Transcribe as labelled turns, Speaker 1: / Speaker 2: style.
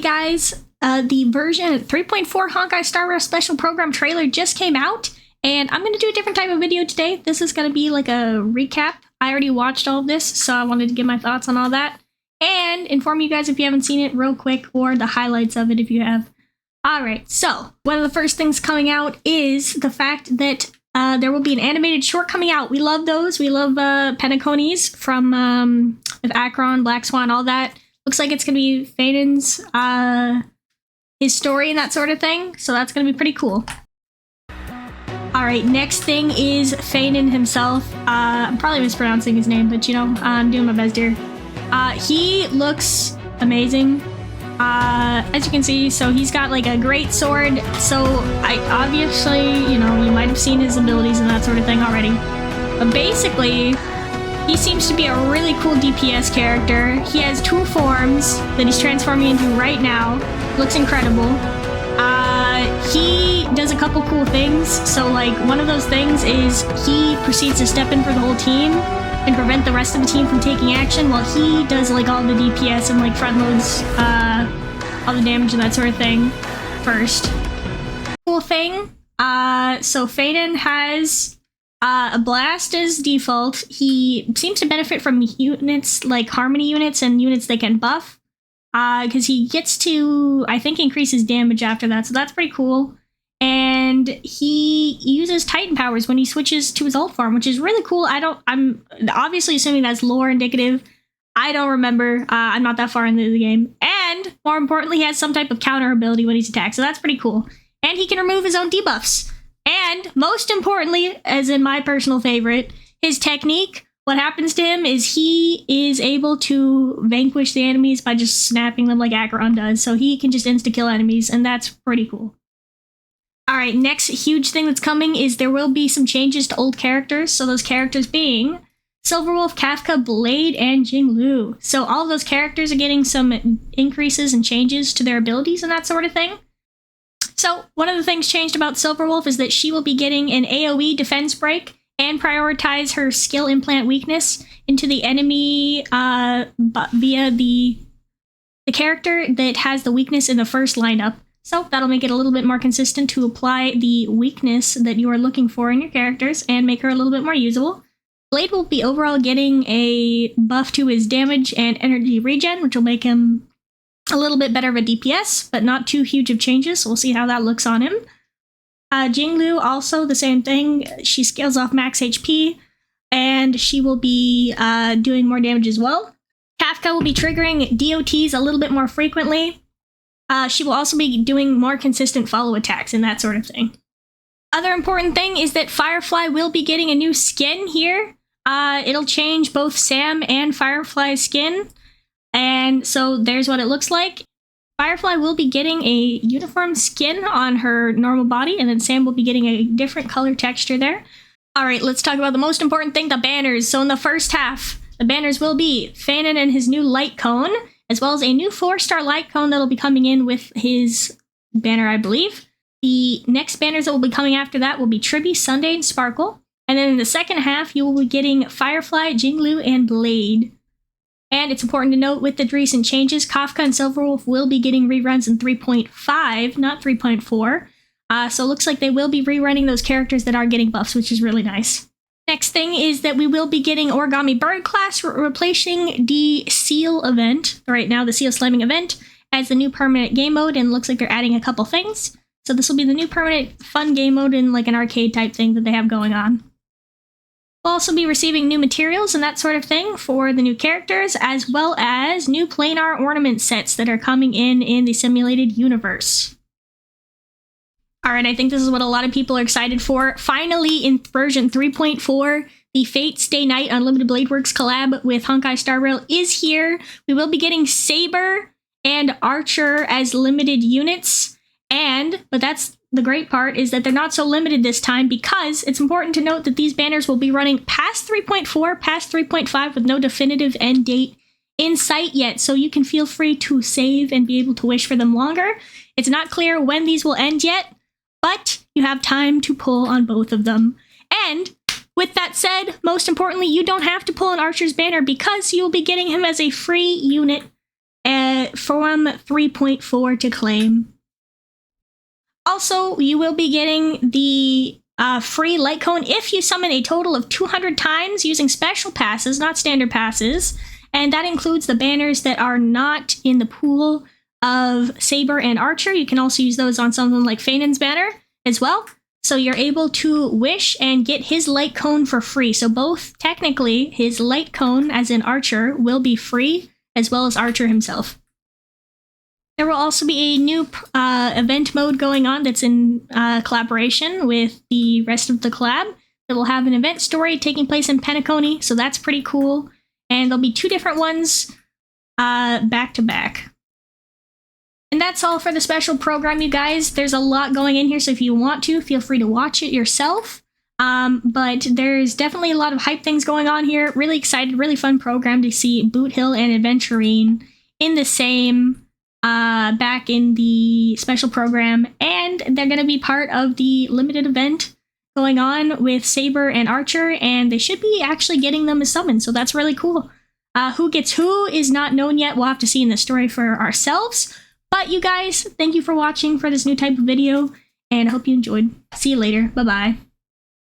Speaker 1: guys, the version 3.4 Honkai Star Rail Special Program trailer just came out, and I'm going to do a different type of video today. This is going to be like a recap. I already watched all of this, so I wanted to give my thoughts on all that, and inform you guys if you haven't seen it real quick, or the highlights of it if you have. Alright, so one of the first things coming out is the fact that there will be an animated short coming out. We love those. We love Penaconies from with Akron, Black Swan, all that. Looks like it's going to be Faden's, his story and that sort of thing. So that's going to be pretty cool. Alright, next thing is Faden himself. I'm probably mispronouncing his name, but you know, I'm doing my best here. He looks amazing. As you can see, so he's got like a great sword. So I obviously, you know, you might have seen his abilities and that sort of thing already. But basically, he seems to be a really cool DPS character. He has two forms that he's transforming into right now. Looks incredible. He does a couple cool things. So like one of those things is he proceeds to step in for the whole team and prevent the rest of the team from taking action while he does like all the DPS and like front loads all the damage and that sort of thing first. Cool thing. So Faden has a blast as default. He seems to benefit from units like harmony units and units they can buff. Because he gets to, I think, increase his damage after that, so that's pretty cool. And he uses Titan powers when he switches to his ult form, which is really cool. I'm obviously assuming that's lore indicative. I don't remember. I'm not that far into the game. And more importantly, he has some type of counter ability when he's attacked, so that's pretty cool. And he can remove his own debuffs. And most importantly, as in my personal favorite, his technique. What happens to him is he is able to vanquish the enemies by just snapping them like Akron does. So he can just insta-kill enemies, and that's pretty cool. Alright, next huge thing that's coming is there will be some changes to old characters. So those characters being Silverwolf, Kafka, Blade, and Jinglu. So all of those characters are getting some increases and changes to their abilities and that sort of thing. So one of the things changed about Silverwolf is that she will be getting an AoE defense break and prioritize her skill implant weakness into the enemy via the character that has the weakness in the first lineup. So that'll make it a little bit more consistent to apply the weakness that you are looking for in your characters and make her a little bit more usable. Blade will be overall getting a buff to his damage and energy regen, which will make him a little bit better of a DPS, but not too huge of changes, so we'll see how that looks on him. Jinglu, also the same thing. She scales off max HP, and she will be doing more damage as well. Kafka will be triggering DOTs a little bit more frequently. She will also be doing more consistent follow attacks and that sort of thing. Other important thing is that Firefly will be getting a new skin here. It'll change both Sam and Firefly's skin, and so there's what it looks like. Firefly will be getting a uniform skin on her normal body, and then Sam will be getting a different color texture there. Alright, let's talk about the most important thing, the banners. So in the first half, the banners will be Fanon and his new light cone, as well as a new 4-star light cone that'll be coming in with his banner, I believe. The next banners that will be coming after that will be Tribby, Sunday, and Sparkle. And then in the second half, you will be getting Firefly, Jinglu, and Blade. And it's important to note with the recent changes, Kafka and Silverwolf will be getting reruns in 3.5, not 3.4. So it looks like they will be rerunning those characters that are getting buffs, which is really nice. Next thing is that we will be getting Origami Bird class replacing the Seal event, right now the Seal Slamming event, as the new permanent game mode, and it looks like they're adding a couple things. So this will be the new permanent fun game mode in like an arcade type thing that they have going on. We'll also be receiving new materials and that sort of thing for the new characters, as well as new planar ornament sets that are coming in the simulated universe. Alright, I think this is what a lot of people are excited for. Finally, in version 3.4, the Fate Stay Night Unlimited Blade Works collab with Honkai Star Rail is here. We will be getting Saber and Archer as limited units, but that's the great part is that they're not so limited this time, because it's important to note that these banners will be running past 3.4, past 3.5 with no definitive end date in sight yet, so you can feel free to save and be able to wish for them longer. It's not clear when these will end yet, but you have time to pull on both of them. And with that said, most importantly, you don't have to pull an Archer's banner because you'll be getting him as a free unit from 3.4 to claim. Also, you will be getting the free light cone if you summon a total of 200 times using special passes, not standard passes. And that includes the banners that are not in the pool of Saber and Archer. You can also use those on something like Fainen's banner as well. So you're able to wish and get his light cone for free. So both, technically, his light cone, as in Archer, will be free, as well as Archer himself. There will also be a new event mode going on that's in collaboration with the rest of the collab. It will have an event story taking place in Penacony, so that's pretty cool. And there'll be 2 different ones back to back. And that's all for the special program, you guys. There's a lot going in here, so if you want to, feel free to watch it yourself. But there's definitely a lot of hype things going on here. Really excited, really fun program to see Boot Hill and Adventurine in the same back in the special program. And they're going to be part of the limited event going on with Saber and Archer, and they should be actually getting them as summons, so that's really cool. Who gets who is not known yet. We'll have to see in the story for ourselves. But you guys, thank you for watching for this new type of video, and I hope you enjoyed. See you later. Bye-bye.